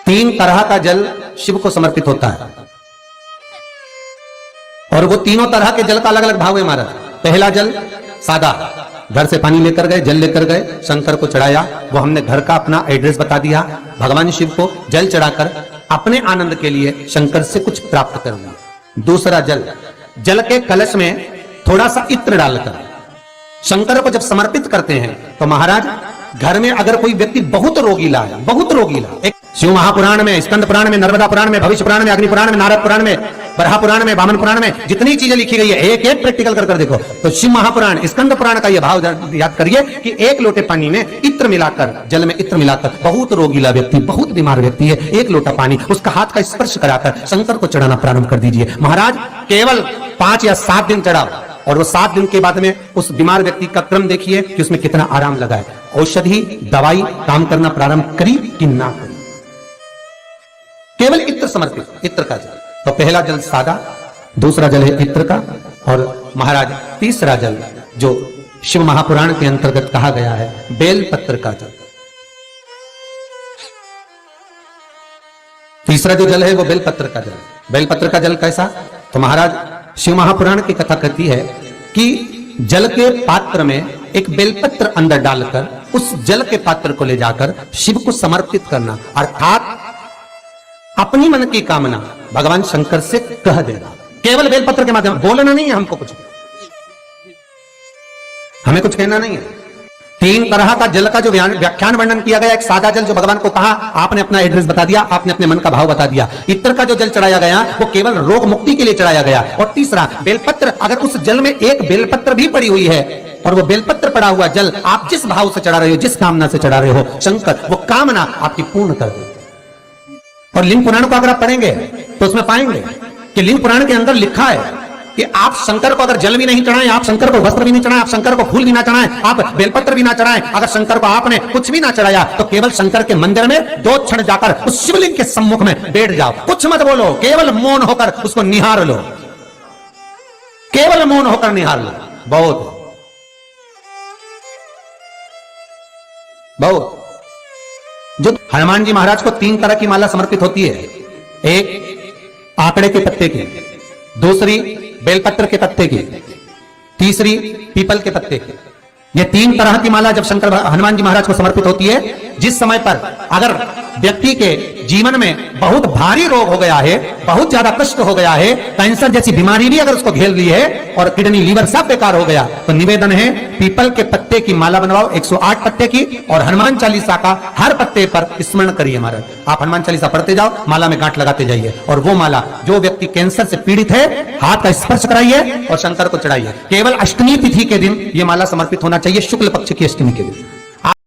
तीन तरह का जल शिव को समर्पित होता है और वो तीनों तरह के जल का अलग अलग भाव है महाराज। पहला जल सादा, घर से पानी लेकर गए, जल लेकर गए, शंकर को चढ़ाया, वो हमने घर का अपना एड्रेस बता दिया, भगवान शिव को जल चढ़ाकर अपने आनंद के लिए शंकर से कुछ प्राप्त कर लिया। दूसरा जल, जल के कलश में थोड़ा सा इत्र डालकर शंकर को जब समर्पित करते हैं तो महाराज घर में अगर कोई व्यक्ति बहुत रोगीला है, बहुत रोगीला, एक शिव महापुराण में, स्कंद पुराण में, नर्मदा पुराण में, भविष्य पुराण में, अग्नि पुराण में, नारद पुराण में, बरहा पुराण में, वामन पुराण में जितनी चीजें लिखी गई है एक एक प्रैक्टिकल कर देखो तो शिव महापुराण, स्कंद पुराण का यह भाव याद करिए कि एक लोटे पानी में इत्र मिलाकर, जल में इत्र मिलाकर, बहुत रोगीला व्यक्ति, बहुत बीमार व्यक्ति है, एक लोटा पानी उसका हाथ का स्पर्श कराकर शंकर को चढ़ाना प्रारंभ कर दीजिए। महाराज केवल 5 या 7 दिन चढ़ाओ और वो 7 दिन के बाद में उस बीमार व्यक्ति का क्रम देखिए कि उसमें कितना आराम लगा है। औषधि दवाई काम करना प्रारंभ करी कि ना करी, केवल इत्र समर्पित, इत्र का जल। तो पहला जल सादा, दूसरा जल है इत्र का, और महाराज तीसरा जल जो शिव महापुराण के अंतर्गत कहा गया है बेलपत्र का जल। तीसरा जो जल है वो बेलपत्र का जल। बेलपत्र का जल कैसा? तो महाराज शिव महापुराण की कथा कहती है कि जल के पात्र में एक बेलपत्र अंदर डालकर उस जल के पात्र को ले जाकर शिव को समर्पित करना, अर्थात अपनी मन की कामना भगवान शंकर से कह देना, केवल बेलपत्र के माध्यम। बोलना नहीं है हमको, कुछ हमें कुछ कहना नहीं है। 3 तरह का जल का जो व्याख्यान वर्णन किया गया, एक सादा जल जो भगवान को कहा, आपने अपना एड्रेस बता दिया, आपने अपने मन का भाव बता दिया। इत्र का जो जल चढ़ाया गया वो केवल रोग मुक्ति के लिए चढ़ाया गया। और तीसरा बेलपत्र, अगर उस जल में एक बेलपत्र भी पड़ी हुई है और वो बेलपत्र पड़ा हुआ जल आप जिस भाव से चढ़ा रहे हो, जिस कामना से चढ़ा रहे हो, शंकर वो कामना आपकी पूर्ण कर दे। और लिंग पुराण को अगर आप पढ़ेंगे तो उसमें पाएंगे कि लिंग पुराण के अंदर लिखा है कि आप शंकर को अगर जल भी नहीं चढ़ाएं, आप शंकर को वस्त्र भी नहीं चढ़ाएं, आप शंकर को फूल भी ना चढ़ाएं, आप बेलपत्र भी ना चढ़ाएं, अगर शंकर को आपने कुछ भी ना चढ़ाया तो केवल शंकर के मंदिर में 2 क्षण जाकर उस शिवलिंग के सम्मुख में बैठ जाओ, कुछ मत बोलो, केवल मौन होकर उसको निहार लो, केवल मौन होकर निहार लो। बहुत जो हनुमान जी महाराज को 3 तरह की माला समर्पित होती है, एक आंकड़े के पत्ते की, दूसरी बेलपत्र के पत्ते की, तीसरी पीपल के पत्ते की। ये 3 तरह की माला जब शंकर हनुमान जी महाराज को समर्पित होती है, जिस समय पर अगर व्यक्ति के जीवन में बहुत भारी रोग हो गया है, बहुत ज्यादा कष्ट हो गया है, कैंसर जैसी बीमारी भी अगर उसको घेर ली है और किडनी लीवर सब बेकार हो गया, तो निवेदन है पीपल के पत्ते की माला बनवाओ, 108 पत्ते की, और हनुमान चालीसा का हर पत्ते पर स्मरण करिए। महाराज आप हनुमान चालीसा पढ़ते जाओ, माला में गांठ लगाते जाइए, और वो माला जो व्यक्ति कैंसर से पीड़ित है हाथ का स्पर्श कराइए और शंकर को चढ़ाइए। केवल अष्टमी तिथि के दिन ये माला समर्पित होना चाहिए, शुक्ल पक्ष की अष्टमी के दिन।